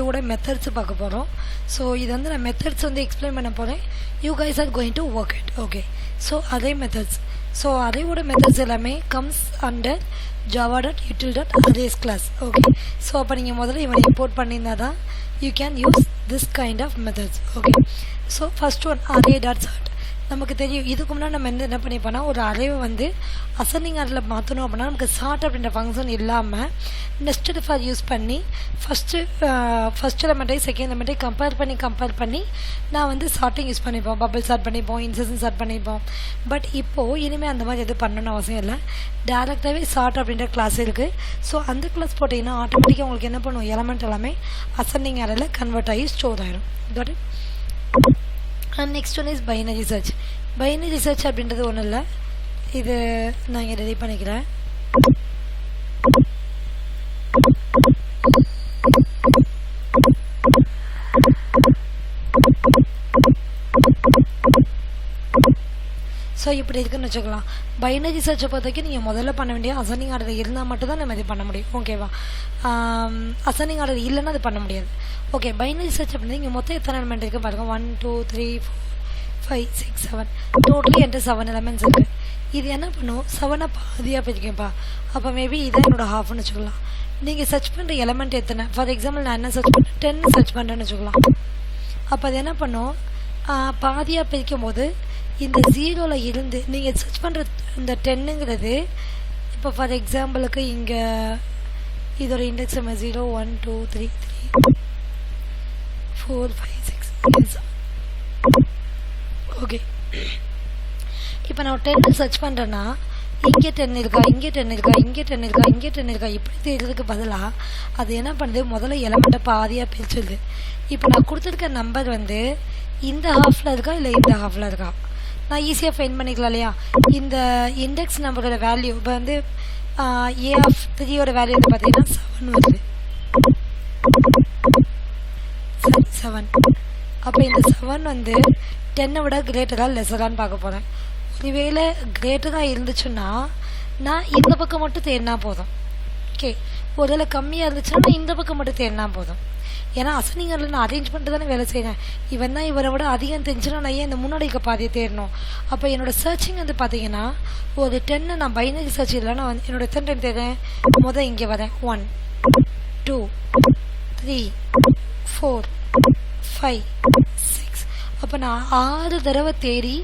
அரேவோட methods பார்க்க போகிறோம். So இது வந்து நான் மெத்தட்ஸ் வந்து எக்ஸ்பிளைன் பண்ண போகிறேன். You guys are going to work it. Okay, so array methods. So அரேவோட மெத்தட்ஸ் எல்லாமே comes under java.util.arrays class. Okay, so அப்போ நீங்கள் முதல்ல இவனை இம்போர்ட் பண்ணியிருந்தா தான் you can use this kind of methods. Okay, so first one array.sort. நமக்கு தெரியும், இதுக்கு முன்னாடி நம்ம என்ன பண்ணிப்போனா ஒரு அரேவை வந்து அசெண்டிங் ஆர்டரில் மாற்றணும் அப்படின்னா நமக்கு சார்ட் அப்படின்ற ஃபங்க்ஷன் இல்லாமல் நெஸ்டட் ஃபார் யூஸ் பண்ணி ஃபஸ்ட் எலமெண்ட்டை செகண்ட் எலமெண்ட்டை கம்பேர் பண்ணி நான் வந்து சார்ட்டிங் யூஸ் பண்ணிப்போம். பபிள் சார்ட் பண்ணிப்போம், இன்சர்ஷன் சார்ட் பண்ணிப்போம். பட் இப்போது இனிமேல் அந்த மாதிரி எதுவும் பண்ணணும்னு அவசியம் இல்லை. டேரெக்டாகவே சார்ட் அப்படின்ற கிளாஸ் இருக்குது. ஸோ அந்த கிளாஸ் போட்டிங்கன்னா ஆட்டோமேட்டிக்காக உங்களுக்கு என்ன பண்ணும், எலமெண்ட் எல்லாமே அசெண்டிங் ஆர்டரில் கன்வெர்ட் ஆகி ஸ்டோர் ஆகிடும். Got it? And next one is binary search. Binary search அப்படின்றது ஒன்றும் இல்லை, இது நான் இங்கே ரெடி பண்ணிக்கிறேன். ஸோ இப்படி இருக்குன்னு வச்சுக்கலாம். பைனரி சர்ச்சை பொறுத்த வரைக்கும் நீங்கள் முதல்ல பண்ண வேண்டிய அசெண்டிங் ஆர்டர் இருந்தால் மட்டும் தான் நம்ம இது பண்ண முடியும். ஓகேவா? அசெண்டிங் ஆர்டர் இல்லைன்னா அது பண்ண முடியாது. ஓகே, பைனரி சர்ச் அப்படின்னா இங்கே மொத்தம் எத்தனை எலிமெண்ட் இருக்குது பாருங்கள். 1 2 3 4 5 6 7 டோட்டலி என்கிட்ட 7 எலிமெண்ட்ஸ் இருக்குது. இது என்ன பண்ணும், 7 பாதியாக பிரிக்கும்ப்பா. அப்போ மேபி இதை என்னோட ஹாஃப்னு வச்சுக்கலாம். நீங்கள் சர்ச் பண்ணுற எலிமெண்ட் எத்தனை, ஃபார் எக்ஸாம்பிள் நான் என்ன சர்ச் பண்ணுறேன், 10 சர்ச் பண்ணுறேன்னு வச்சுக்கலாம். அப்போ அது என்ன பண்ணும், பாதியாக பிரிக்கும் போது இந்த 0ல் இருந்து நீங்கள் சர்ச் பண்ணுற இந்த 10ங்கிறது இப்போ ஃபார் எக்ஸாம்பிளுக்கு இங்கே இதோட இண்டெக்ஸ் நம்ம 0 1 2 3 4 5 6 ஓகே. இப்போ நான் 10 சர்ச் பண்ணுறேன்னா இங்கே 10 இருக்கா, இங்கே 10 இருக்கா, இங்கே 10 இருக்கா, இங்கே 10 இருக்கா, இப்படி தெரிகிறதுக்கு பதிலாக அது என்ன பண்ணுது, முதல்ல எலமெண்ட்டை பாதியாக பிரிச்சுடுது. இப்போ நான் கொடுத்துருக்க நம்பர் வந்து இந்த ஹாஃபில் இருக்கா இல்லை இந்த ஹாஃபில் இருக்கா, நான் ஈஸியாக ஃபைண்ட் பண்ணிக்கலாம் இல்லையா? இந்த இண்டெக்ஸ் நம்பரோட வேல்யூ இப்போ வந்து A3 வேல்யூ வந்து பார்த்தீங்கன்னா 7 வருது. 7. அப்போ இந்த 7 வந்து 10 விட கிரேட்டராக லெஸரான்னு பார்க்க போகிறேன். ஒருவேளை கிரேட்டராக இருந்துச்சுன்னா நான் இந்த பக்கம் மட்டும் தேடினா போதும். ஓகே, ஒருவேளை கம்மியாக இருந்துச்சுன்னா நான் இந்த பக்கம் மட்டும் தேடினா போதும். ஏன்னா அசெண்டிங் ஆர்டரில் நான் அரேஞ்ச் பண்ணிட்டு தானே வேலை செய்கிறேன். இவன் தான் இவரை விட அதிகம் தெரிஞ்சுன்னா நான் ஏன் இந்த முன்னாடி இருக்க பாதியை தேடணும். அப்போ என்னோடய சர்ச்சிங் வந்து பார்த்தீங்கன்னா ஒரு 10 நான் பைனரி சர்ச் இல்லை, நான் வந்து என்னோட எத்தனை டைம் தேடுறேன், முதல் இங்கே வரேன் 1 2 3 4 5 6. அப்போ நான் 6 தடவை தேடி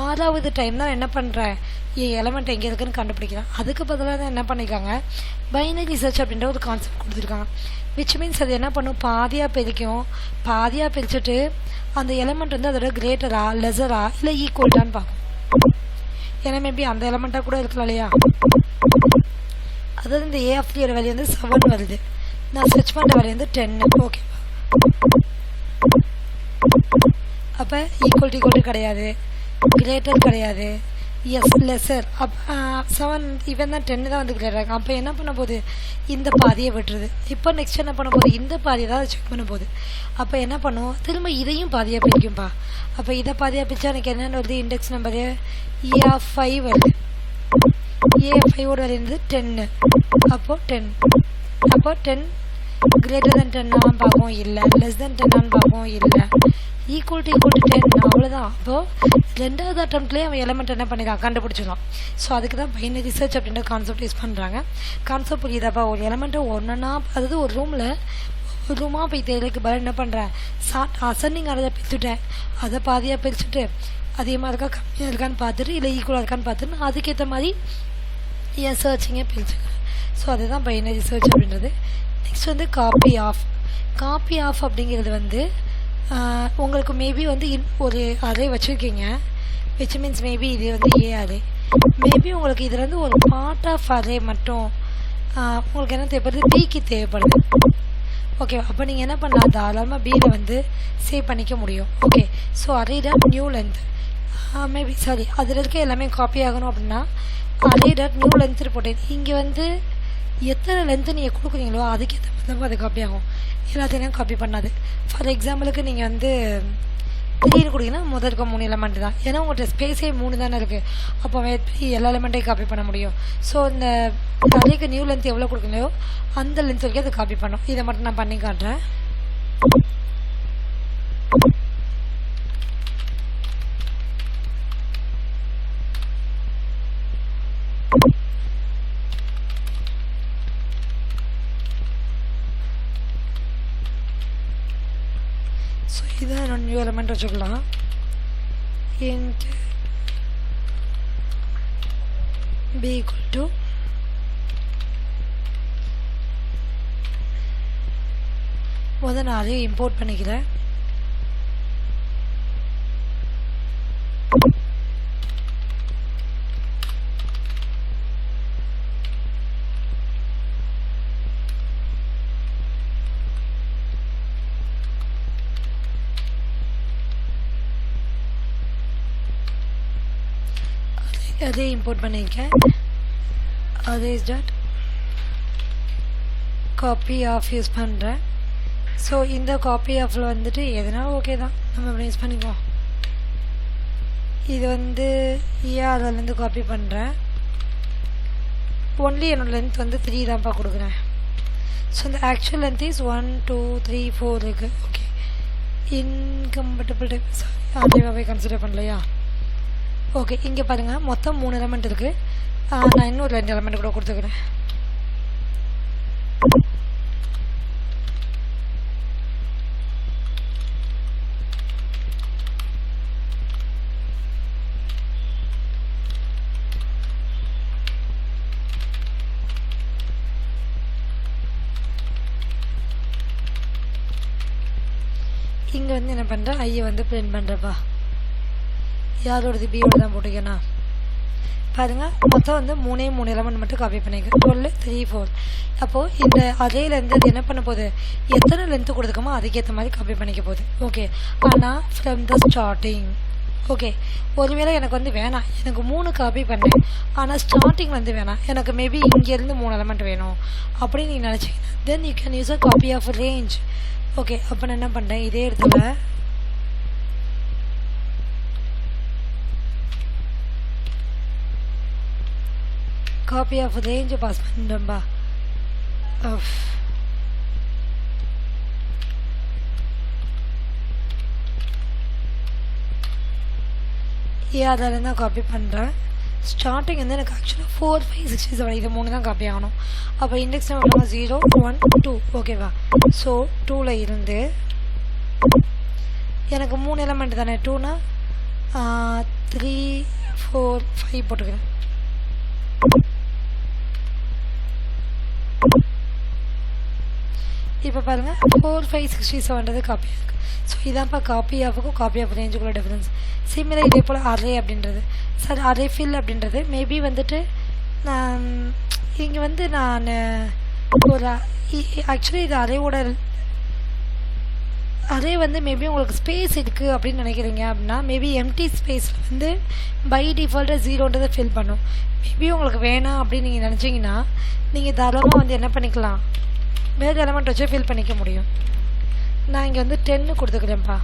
6வது டைம் தான் என்ன பண்ணுறேன், என் எலமெண்ட் எங்கே இருக்குன்னு கண்டுபிடிக்கிறேன். அதுக்கு பதிலாக தான் என்ன பண்ணியிருக்காங்க, பைனரி சர்ச் அப்படின்ற ஒரு கான்செப்ட் கொடுத்துருக்காங்க. விச் மீன்ஸ் அது என்ன பண்ணும், பாதியாக பிரிக்கும். பாதியாக பிரிச்சுட்டு அந்த எலமெண்ட் வந்து அதோட கிரேட்டரா லெஸரா இல்லை ஈக்குவல்டான்னு பார்க்கும். ஏன்னா மேபி அந்த எலமெண்ட்டாக கூட இருக்கலாம் இல்லையா? அதாவது இந்த A3 வேல்யூ வந்து 7 வருது, நான் சர்ச் பண்ணுற வேல்யூ வந்து 10. ஓகேவா? அப்போ ஈக்குவல் கிடையாது, கிரேட்டர் கிடையாது, எஸ் லெஸர். அப்போ 7 இவன் தான் 10 தான் வந்து கிரேட்டர். அப்போ என்ன பண்ண போகுது, இந்த பாதியை விட்டுருது. இப்போ நெக்ஸ்ட் என்ன பண்ண போகுது, இந்த பாதியை தான் செக் பண்ண போகுது. அப்போ என்ன பண்ணும், திரும்ப இதையும் பாதியாக பிரிக்கும்பா. அப்போ இதை பாதியாக பிரித்தா எனக்கு என்னென்னு வருது, இண்டெக்ஸ் நம்பரு A5 வருது. A5ஓட வேல்யூ வந்து 10. அப்போது 10. அப்போ 10 கிரேட்டர் தென் 10 பார்ப்போம், இல்லை. லெஸ் தென் 10 பார்ப்போம், இல்லை. ஈக்குவல் டு 10 அவ்வளோதான். அப்போது 2வது அட்டம்ப்ட்லேயே அவன் எலமெண்ட் என்ன பண்ணிடலாம், கண்டுபிடிச்சிடலாம். ஸோ அதுக்கு தான் பைனரி சர்ச் அப்படின்ற கான்செப்ட் யூஸ் பண்ணுறாங்க. கான்செப்ட் புரியுதாப்பா? ஒரு எலமெண்ட்டை ஒன்றுனா, அதாவது ஒரு ரூமாக போய் தேடுறதுக்கு பதில் என்ன பண்ணுறேன், அசெண்டிங் ஆர்டரை பிரிச்சுட்டேன். அதை பாதியாக பிரிச்சுட்டு அதிகமாக இருக்கா கம்மியாக இருக்கான்னு பார்த்துட்டு இல்லை ஈக்குவலாக இருக்கான்னு பார்த்துட்டு அதுக்கேற்ற மாதிரி என் சர்ச்சிங்கை பிரிச்சுக்கிறேன். ஸோ அதுதான் பைனரி சர்ச் அப்படின்றது. நெக்ஸ்ட் வந்து காப்பி ஆஃப் அப்படிங்கிறது வந்து உங்களுக்கு மேபி வந்து ஒரு அரே வச்சுருக்கீங்க, விச் மீன்ஸ் மேபி இது வந்து ஏ அரே. மேபி உங்களுக்கு இதில் வந்து ஒரு பார்ட் ஆஃப் அரே மட்டும் உங்களுக்கு என்ன தேவைப்படுது, பிக்கு தேவைப்படுது. ஓகே, அப்போ நீங்கள் என்ன பண்ணலாம், தாராளமாக பியில் வந்து சேவ் பண்ணிக்க முடியும். ஓகே, ஸோ அரே.நியூ லென்த் மேபி அதில் இருக்க எல்லாமே காப்பி ஆகணும் அப்படின்னா அரே.நியூ லென்த் போட்டேன். இங்கே வந்து எத்தனை லென்த்து நீங்கள் கொடுக்குறீங்களோ அதுக்கேற்ற மாதிரி தான் அது காப்பி ஆகும். எல்லாத்தையும் காப்பி பண்ணாது. ஃபார் எக்ஸாம்பிளுக்கு நீங்கள் வந்து 3 கொடுத்தீங்கன்னா முதல் இருக்க 3 எலமெண்ட் தான். ஏன்னா உங்கள்கிட்ட ஸ்பேஸே 3 தானே இருக்குது. அப்போ எல்லா எலமெண்ட்டையும் காப்பி பண்ண முடியும். ஸோ இந்த அரேக்கு நியூ லென்த் எவ்வளோ கொடுக்குறீங்களோ அந்த லென்த் வரைக்கும் அதை காப்பி பண்ணும். இதை மட்டும் நான் பண்ணி காட்டுறேன். ஸோ இதான் நியூ எலமெண்ட் வச்சுக்கலாம். int b equal to முதல்ல நான் அதையும் இம்போர்ட் பண்ணிக்கிறேன். அதே இம்போர்ட் பண்ணியிருக்கேன். அதே டாட் காப்பி ஆஃப் யூஸ் பண்ணுறேன். ஸோ இந்த காப்பி ஆஃபில் வந்துட்டு எதுனா ஓகே தான், நம்ம அப்படி யூஸ் பண்ணிக்குவோம். இது வந்து அதிலேருந்து காப்பி பண்ணுறேன். ஒன்லி என்னோடய லென்த் வந்து 3 தான்ப்பா கொடுக்குறேன். ஸோ இந்த ஆக்சுவல் லென்த் இஸ் 1 2 3 4 இருக்குது. ஓகே, இன்கம்பட்டபிள் டைப் அதேவாகவே கன்சிடர் பண்ணலையா? ஓகே, இங்கே பாருங்கள் மொத்தம் 3 எலமெண்ட் இருக்குது. நான் இன்னும் 2 எலமெண்ட் கூட கொடுத்துக்கிறேன். இங்கே வந்து என்ன பண்ணுறேன், ஐயை வந்து பிரிண்ட் பண்ணுறப்பா. யாரோடது பியோட தான் போட்டுக்கேண்ணா. பாருங்கள் மொத்தம் வந்து 3 எலமெண்ட் மட்டும் காப்பி பண்ணிக்க. 12 3 4. அப்போது இந்த அதேலேருந்து அது என்ன பண்ண போகுது, எத்தனை லென்த்து கொடுத்துக்கமோ அதுக்கேற்ற மாதிரி காப்பி பண்ணிக்க போகுது. ஓகே, ஆனால் ஃப்ரம் த ஸ்டார்டிங். ஓகே, ஒருவேளை எனக்கு வந்து வேணாம், எனக்கு 3 காப்பி பண்ணேன், ஆனால் ஸ்டார்டிங் வந்து வேணாம், எனக்கு மேபி இங்கேருந்து 3 எலமெண்ட் வேணும் அப்படின்னு நீங்கள் நினச்சிங்கன்னா then you can use a copy of range. Okay, அப்போ நான் என்ன பண்ணுறேன், இதே இடத்துல காப்பி ஆஃப் ரேஞ்சு பாஸ் பண்ணுறேன்பா. அதில் தான் காப்பி பண்ணுறேன். ஸ்டார்டிங் வந்து எனக்கு ஆக்சுவலாக 4 5 6 7 இது 3 தான் காப்பி ஆகணும். அப்போ இண்டெக்ஸ் நம்ம 0 1 2. ஓகேவா? ஸோ 2ல் இருந்து எனக்கு 3 எலமெண்ட் தானே, 2னா 3 4 5 போட்டுக்கிறேன். இப்போ பாருங்கள் 4 5 67 காப்பி இருக்குது. ஸோ இதான்ப்பா காப்பி ஆஃபுக்கும் காப்பி ஆஃப் ரேஞ்சுக்குள்ள டிஃப்ரென்ஸ். சிமிலர் இதே போல் அரே அப்படின்றது, சார் அரே ஃபில் அப்படின்றது மேபி வந்துட்டு இங்கே வந்து நான் ஒரு ஆக்சுவலி இது அரே வந்து மேபி உங்களுக்கு ஸ்பேஸ் இருக்குது அப்படின்னு நினைக்கிறீங்க அப்படின்னா மேபி எம்டி ஸ்பேஸில் வந்து பை டிஃபால்ட்டாக 0ன்றதை ஃபில் பண்ணும். மேபி உங்களுக்கு வேணாம் அப்படின்னு நீங்கள் நினச்சிங்கன்னா நீங்கள் தாராளமாக வந்து என்ன பண்ணிக்கலாம், வேறு எலமெண்ட் வச்சு ஃபில் பண்ணிக்க முடியும். நான் இங்கே வந்து 10 கொடுத்துக்கிறேன்ப்பா.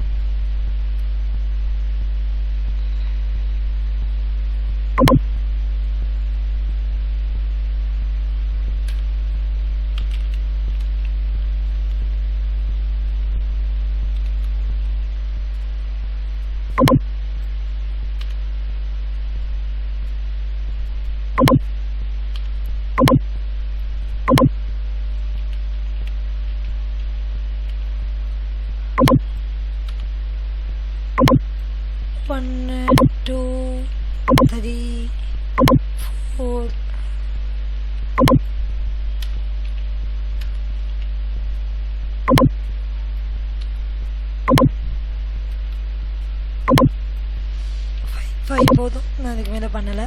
போதும், நான் அதுக்கு மேலே பண்ணலை.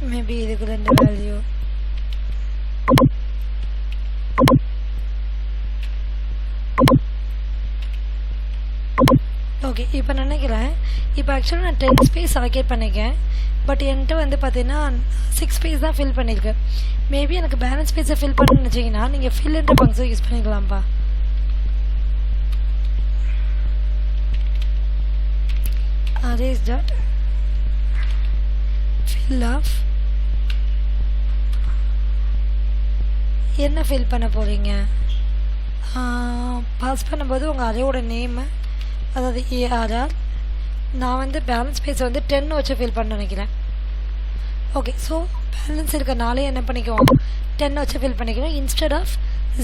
மேபி இதுக்கு 2 வேல்யூ. ஓகே, இப்போ நினைக்கிறேன் இப்போ ஆக்சுவலாக நான் 10 ஸ்பேஸ் அலோகேட் பண்ணிக்கேன். பட் என்கிட்ட வந்து பார்த்தீங்கன்னா 6 ஸ்பேஸ் தான் ஃபில் பண்ணியிருக்கேன். மேபி எனக்கு பேலன்ஸ் ஸ்பேஸை ஃபில் பண்ண நினச்சிங்கன்னா நீங்கள் ஃபில்ன்ற ஃபங்க்ஷன் யூஸ் பண்ணிக்கலாம்ப்பா. அரேஸ் டாட் ஃபில் ஆஃப் என்ன ஃபில் பண்ண போகிறீங்க, பாஸ் பண்ணும்போது உங்கள் அரேயோட நேமு, அதாவது ஏஆர்ஆர். நான் வந்து பேலன்ஸ் ஸ்பேஸை வந்து 10 வச்சு ஃபில் பண்ண நினைக்கிறேன். ஓகே, ஸோ பேலன்ஸ் இருக்கனாலே என்ன பண்ணிக்குவோம், 10 வச்சு ஃபில் பண்ணிக்குவோம் instead of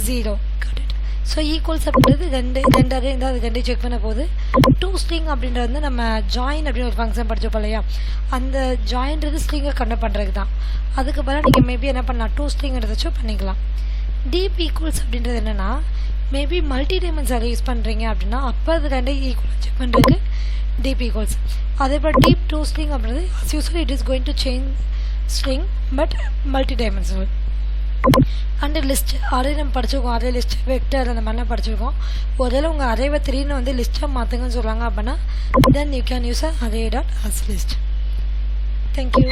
0. Correct. So equals அப்படின்றது ரெண்டு அரே இருந்தால் அது ரெண்டையும் செக் பண்ண போது. டூ ஸ்ட்ரிங் அப்படின்றது வந்து நம்ம ஜாயின் அப்படின்னு ஒரு ஃபங்க்ஷன் படிச்சோம் இல்லையா, அந்த ஜாயின்றது ஸ்ட்ரிங்கை கண்டக்ட் பண்ணுறது தான். அதுக்கு பதிலாக நீங்கள் மேபி என்ன பண்ணலாம், டூ ஸ்ட்ரிங் எடுத்துச்சும் பண்ணிக்கலாம். டீப் ஈக்குவல்ஸ் அப்படின்றது என்னென்னா, maybe multi dimension array use பண்ணுறீங்க அப்படின்னா அப்போ அது ரெண்டே ஈக்குவலாக செக் பண்ணுறதுக்கு டீப் ஈக்குவல்ஸ். அதே போல் டீப் டூ ஸ்ட்ரிங் அப்படின்றது as usually it is going to change string but multi-dimensional. And list array நம்ம படிச்சிருக்கோம், அரே லிஸ்ட் வெக்டர் அந்த மாதிரிலாம் படிச்சிருக்கோம். ஒருவேளை உங்கள் அரேவை 3ன்னு வந்து லிஸ்ட்டாக மாற்றுங்கன்னு சொல்கிறாங்க அப்படின்னா then you can use a array.as list. Thank you.